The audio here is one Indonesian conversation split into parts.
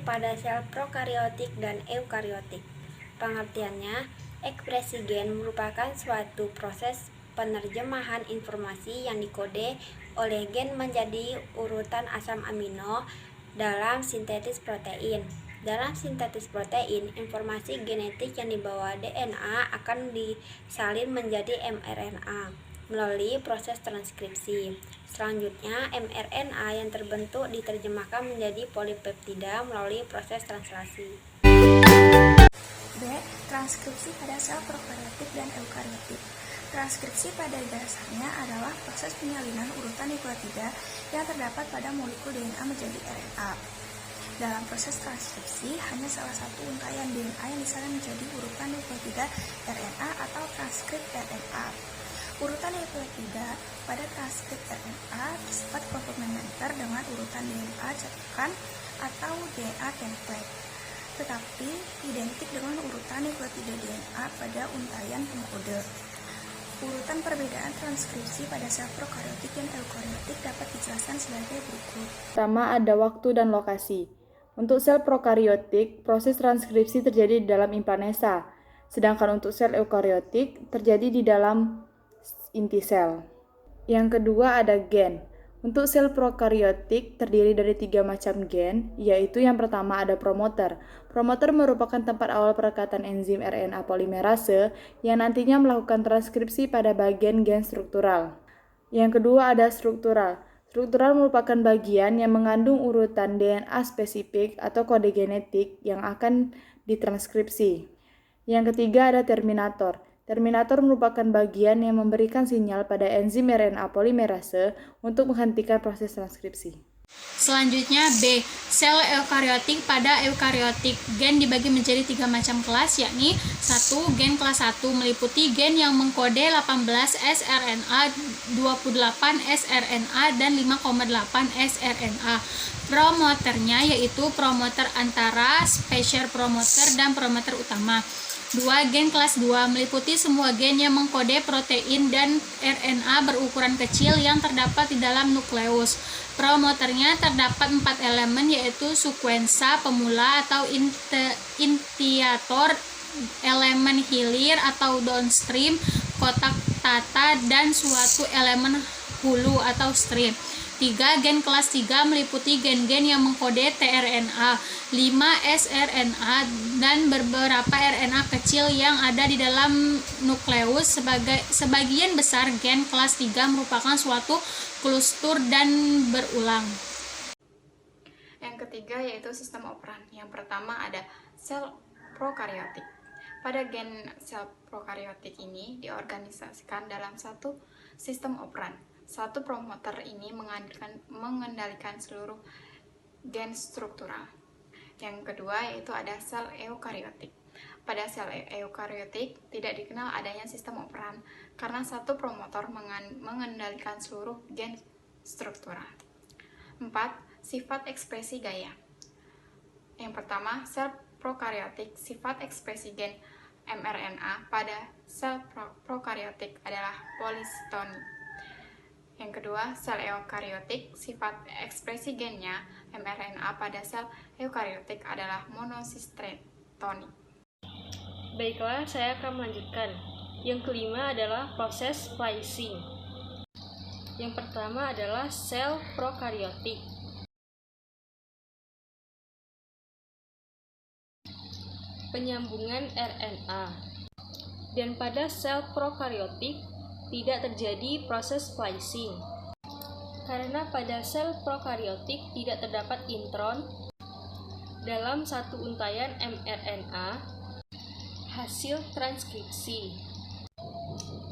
pada sel prokariotik dan eukariotik. Pengertiannya, ekspresi gen merupakan suatu proses penerjemahan informasi yang dikode oleh gen menjadi urutan asam amino dalam sintetis protein. Dalam sintetis protein, informasi genetik yang dibawa DNA akan disalin menjadi mRNA melalui proses transkripsi. Selanjutnya, mRNA yang terbentuk diterjemahkan menjadi polipeptida melalui proses translasi. B. Transkripsi pada sel prokariotik dan eukariotik. Transkripsi pada dasarnya adalah proses penyalinan urutan nukleotida yang terdapat pada molekul DNA menjadi RNA. Dalam proses transkripsi, hanya salah satu untaian DNA yang disalin menjadi urutan nukleotida RNA atau transkrip RNA. Urutan nukleotida pada transkrip RNA bersifat komplementer dengan urutan DNA cetakan atau DNA template, tetapi identik dengan urutan nukleotida DNA pada untaian pengkode. Urutan perbedaan transkripsi pada sel prokariotik dan eukariotik dapat dijelaskan sebagai berikut. Pertama, ada waktu dan lokasi. Untuk sel prokariotik, proses transkripsi terjadi di dalam implanesa, sedangkan untuk sel eukariotik terjadi di dalam inti sel. Yang kedua ada gen. Untuk sel prokariotik terdiri dari 3 macam gen, yaitu yang pertama ada promoter. Promoter merupakan tempat awal perekatan enzim RNA polimerase yang nantinya melakukan transkripsi pada bagian gen struktural. Yang kedua ada struktural. Struktural merupakan bagian yang mengandung urutan DNA spesifik atau kode genetik yang akan ditranskripsi. Yang ketiga ada terminator. Terminator merupakan bagian yang memberikan sinyal pada enzim RNA polimerase untuk menghentikan proses transkripsi. Selanjutnya B. Sel eukariotik. Pada eukariotik, gen dibagi menjadi 3 macam kelas, yakni 1. Gen kelas 1 meliputi gen yang mengkode 18 sRNA, 28 sRNA, dan 5,8 sRNA. Promoternya yaitu promoter antara, special promoter, dan promoter utama. 2. Gen kelas 2 meliputi semua gen yang mengkode protein dan RNA berukuran kecil yang terdapat di dalam nukleus. Promoternya terdapat 4 elemen, yaitu sekuensa pemula atau initiator, elemen hilir atau downstream, kotak tata, dan suatu elemen hulu atau stream. 3. Gen kelas 3 meliputi gen-gen yang mengkode tRNA, 5 sRNA, dan beberapa RNA kecil yang ada di dalam nukleus. Sebagian besar gen kelas 3 merupakan suatu struktur dan berulang. Yang ketiga yaitu sistem operan. Yang pertama ada sel prokariotik. Pada gen sel prokariotik ini diorganisasikan dalam satu sistem operan. Satu promoter ini mengendalikan seluruh gen struktural. Yang kedua yaitu ada sel eukariotik. Pada sel eukariotik tidak dikenal adanya sistem operan karena satu promotor mengendalikan seluruh gen struktural. 4. Sifat ekspresi gaya. Yang pertama, sel prokariotik, sifat ekspresi gen mRNA pada sel prokariotik adalah polisitonik. Yang kedua, sel eukariotik, sifat ekspresi gennya mRNA pada sel eukariotik adalah monosistetonik. Baiklah, saya akan melanjutkan. Yang kelima adalah proses splicing. Yang pertama adalah sel prokariotik. Penyambungan RNA. Dan pada sel prokariotik tidak terjadi proses splicing, karena pada sel prokariotik tidak terdapat intron dalam satu untaian mRNA hasil transkripsi.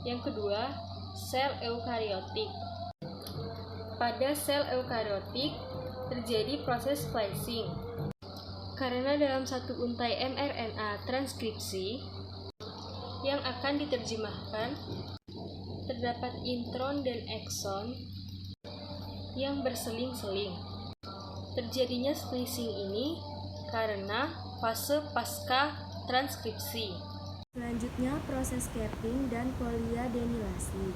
Yang kedua, sel eukariotik. Pada sel eukariotik terjadi proses splicing, karena dalam satu untai mRNA transkripsi yang akan diterjemahkan terdapat intron dan ekson yang berseling-seling. Terjadinya splicing ini karena fase pasca transkripsi. Selanjutnya proses capping dan poliadenilasi.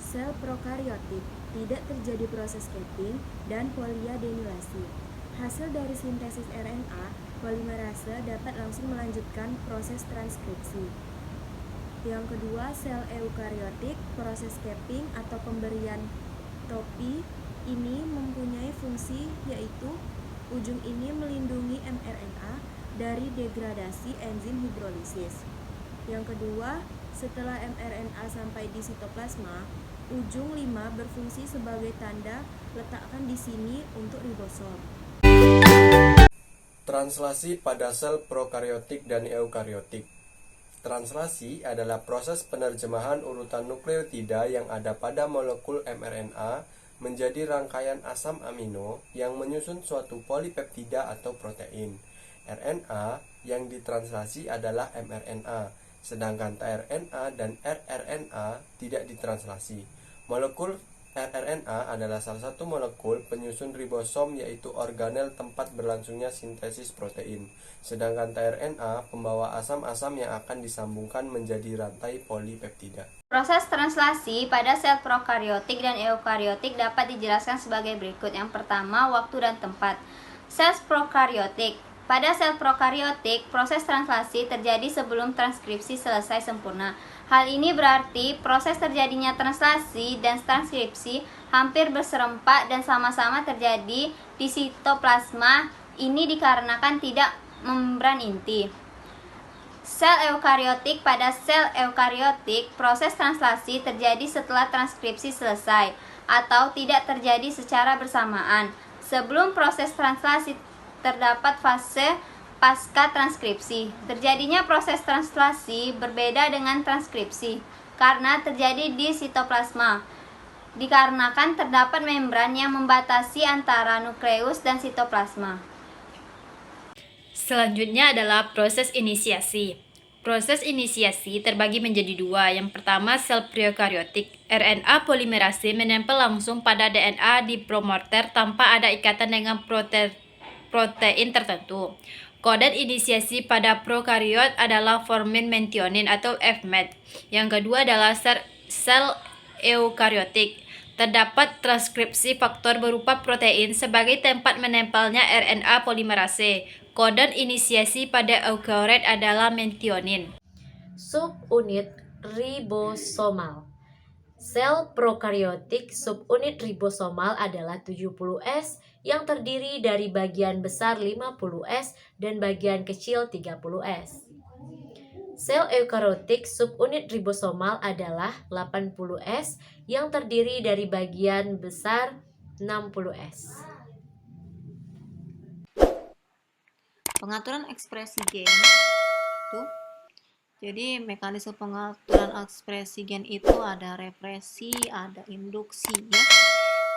Sel prokariotik tidak terjadi proses capping dan poliadenilasi. Hasil dari sintesis RNA, polimerase dapat langsung melanjutkan proses transkripsi. Yang kedua, sel eukariotik, proses capping atau pemberian topi ini mempunyai fungsi yaitu ujung ini melindungi mRNA dari degradasi enzim hidrolisis. Yang kedua, setelah mRNA sampai di sitoplasma, ujung 5 berfungsi sebagai tanda letakkan di sini untuk ribosom. Translasi pada sel prokariotik dan eukariotik. Translasi adalah proses penerjemahan urutan nukleotida yang ada pada molekul mRNA menjadi rangkaian asam amino yang menyusun suatu polipeptida atau protein. RNA yang ditranslasi adalah mRNA, sedangkan tRNA dan rRNA tidak ditranslasi. Molekul rRNA adalah salah satu molekul penyusun ribosom, yaitu organel tempat berlangsungnya sintesis protein. Sedangkan tRNA pembawa asam-asam yang akan disambungkan menjadi rantai polipeptida. Proses translasi pada sel prokariotik dan eukariotik dapat dijelaskan sebagai berikut. Yang pertama, waktu dan tempat. Sel prokariotik. Pada sel prokariotik, proses translasi terjadi sebelum transkripsi selesai sempurna. Hal ini berarti proses terjadinya translasi dan transkripsi hampir berserempak dan sama-sama terjadi di sitoplasma. Ini dikarenakan tidak membran inti. Sel eukariotik. Pada sel eukariotik, proses translasi terjadi setelah transkripsi selesai atau tidak terjadi secara bersamaan. Sebelum proses translasi terdapat fase pasca transkripsi. Terjadinya proses translasi berbeda dengan transkripsi karena terjadi di sitoplasma, dikarenakan terdapat membran yang membatasi antara nukleus dan sitoplasma. Selanjutnya adalah proses inisiasi. Proses inisiasi terbagi menjadi dua. Yang pertama, sel prokariotik. RNA polimerase menempel langsung pada DNA di promoter tanpa ada ikatan dengan protein tertentu. Kodat inisiasi pada prokariot adalah formin mentionin atau fMet. Yang kedua adalah sel eukariotik. Terdapat transkripsi faktor berupa protein sebagai tempat menempelnya RNA polimerase. Kodat inisiasi pada eukariot adalah mentionin. Subunit ribosomal. Sel prokariotik subunit ribosomal adalah 70S yang terdiri dari bagian besar 50S dan bagian kecil 30S. Sel eukariotik subunit ribosomal adalah 80S yang terdiri dari bagian besar 60S. Pengaturan ekspresi gen itu, jadi mekanisme pengaturan ekspresi gen itu ada represi, ada induksi ya.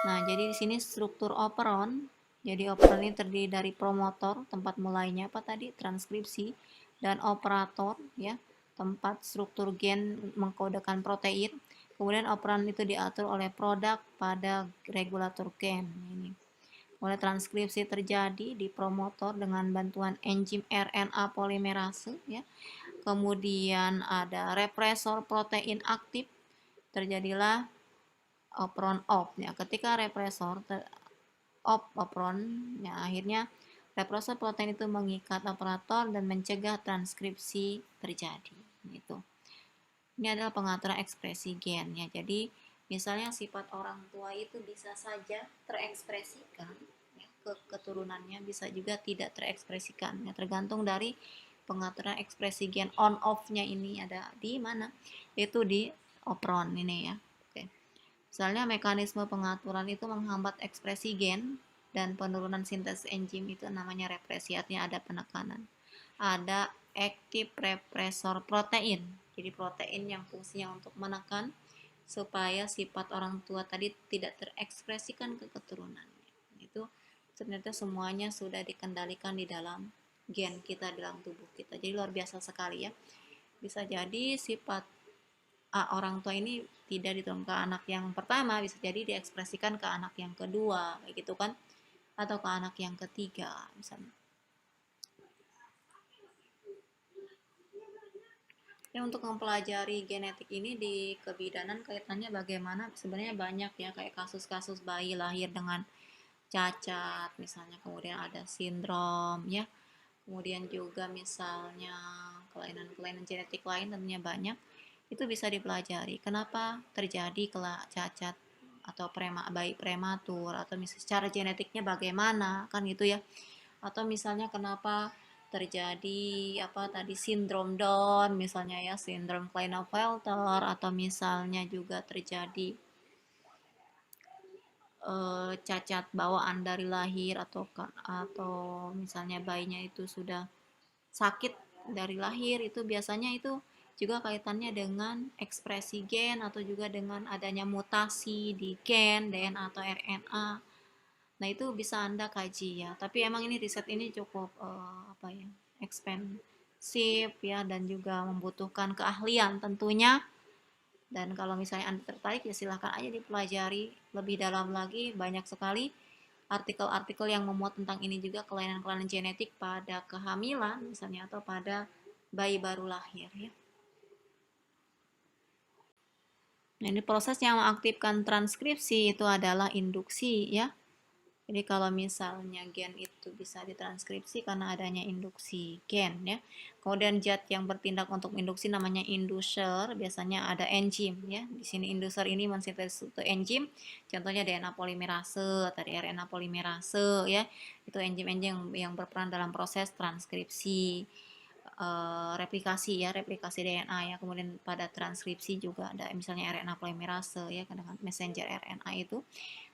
Nah, jadi di sini struktur operon. Jadi operon ini terdiri dari promotor, tempat mulainya apa tadi? Transkripsi, dan operator ya, tempat struktur gen mengkodekan protein. Kemudian operon itu diatur oleh produk pada regulator gen ini. Mulai transkripsi terjadi di promotor dengan bantuan enzim RNA polimerase ya. Kemudian ada represor protein aktif, terjadilah operon off ya. Ketika represor off operon ya, akhirnya represor protein itu mengikat operator dan mencegah transkripsi terjadi gitu. Ini adalah pengaturan ekspresi gen ya. Jadi misalnya sifat orang tua itu bisa saja terekspresikan ya, ke keturunannya, bisa juga tidak terekspresikan ya, tergantung dari pengaturan ekspresi gen on off-nya ini ada di mana, itu di operon ini ya. Oke. Misalnya mekanisme pengaturan itu menghambat ekspresi gen dan penurunan sintesis enzim itu namanya represi, artinya ada penekanan. Ada active repressor protein, jadi protein yang fungsinya untuk menekan supaya sifat orang tua tadi tidak terekspresikan ke keturunan. Itu ternyata semuanya sudah dikendalikan di dalam gen kita, dalam tubuh kita. Jadi luar biasa sekali ya. Bisa jadi sifat orang tua ini tidak diturunkan ke anak yang pertama, bisa jadi diekspresikan ke anak yang kedua, kayak gitu kan, atau ke anak yang ketiga misalnya. Ya, untuk mempelajari genetik ini di kebidanan kaitannya bagaimana, sebenarnya banyak ya, kayak kasus-kasus bayi lahir dengan cacat misalnya, kemudian ada sindrom ya, kemudian juga misalnya kelainan-kelainan genetik lain tentunya banyak, itu bisa dipelajari kenapa terjadi cacat atau bayi prematur, atau misalnya secara genetiknya bagaimana kan gitu ya, atau misalnya kenapa terjadi sindrom Down misalnya ya, sindrom Klinefelter, atau misalnya juga terjadi cacat bawaan dari lahir, atau misalnya bayinya itu sudah sakit dari lahir, itu biasanya itu juga kaitannya dengan ekspresi gen atau juga dengan adanya mutasi di gen, DNA atau RNA. Nah, itu bisa Anda kaji ya. Tapi emang ini riset ini cukup ekspensif ya, dan juga membutuhkan keahlian tentunya. Dan kalau misalnya Anda tertarik ya silahkan aja dipelajari lebih dalam lagi, banyak sekali artikel-artikel yang memuat tentang ini juga, kelainan-kelainan genetik pada kehamilan misalnya atau pada bayi baru lahir ya. Nah, ini proses yang mengaktifkan transkripsi itu adalah induksi ya. Jadi kalau misalnya gen itu bisa ditranskripsi karena adanya induksi gen ya. Kemudian zat yang bertindak untuk induksi namanya inducer, biasanya ada enzim ya. Di sini inducer ini mensintesis suatu enzim, contohnya DNA polimerase, tadi RNA polimerase ya. Itu enzim-enzim yang berperan dalam proses transkripsi, replikasi ya, replikasi DNA ya. Kemudian pada transkripsi juga ada misalnya RNA polimerase ya, dengan messenger RNA itu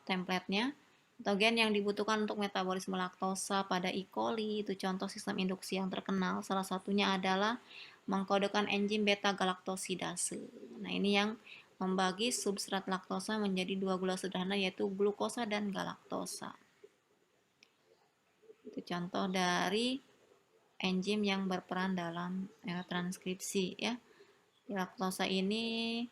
template-nya. Atau gen yang dibutuhkan untuk metabolisme laktosa pada E. coli, itu contoh sistem induksi yang terkenal. Salah satunya adalah mengkodekan enzim beta-galaktosidase. Nah, ini yang membagi substrat laktosa menjadi dua gula sederhana, yaitu glukosa dan galaktosa. Itu contoh dari enzim yang berperan dalam transkripsi ya. Laktosa ini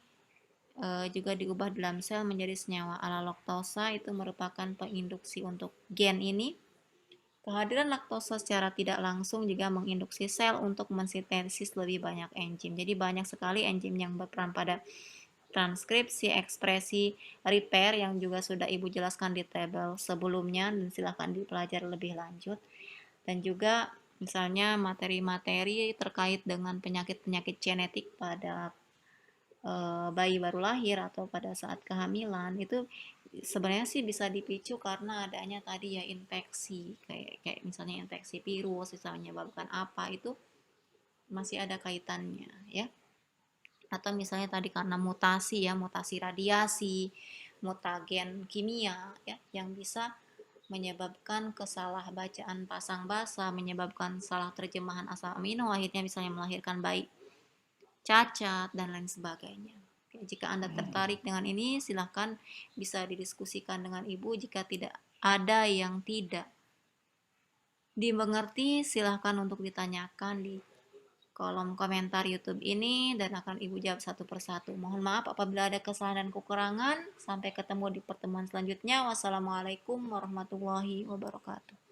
juga diubah dalam sel menjadi senyawa allalaktosa, itu merupakan penginduksi untuk gen ini. Kehadiran laktosa secara tidak langsung juga menginduksi sel untuk mensintesis lebih banyak enzim. Jadi banyak sekali enzim yang berperan pada transkripsi, ekspresi, repair yang juga sudah Ibu jelaskan di tabel sebelumnya, dan silahkan dipelajari lebih lanjut. Dan juga misalnya materi-materi terkait dengan penyakit-penyakit genetik pada bayi baru lahir atau pada saat kehamilan, itu sebenarnya sih bisa dipicu karena adanya tadi ya infeksi, kayak misalnya infeksi virus misalnya menyebabkan apa, itu masih ada kaitannya ya. Atau misalnya tadi karena mutasi ya, mutasi radiasi, mutagen kimia ya, yang bisa menyebabkan kesalahbacaan pasang basa, menyebabkan salah terjemahan asam amino, akhirnya misalnya melahirkan bayi cacat dan lain sebagainya. Oke, jika Anda tertarik dengan ini, silahkan bisa didiskusikan dengan Ibu. Jika tidak ada yang tidak dimengerti, silahkan untuk ditanyakan di kolom komentar YouTube ini, dan akan Ibu jawab satu persatu. Mohon maaf apabila ada kesalahan dan kekurangan. Sampai ketemu di pertemuan selanjutnya. Wassalamualaikum warahmatullahi wabarakatuh.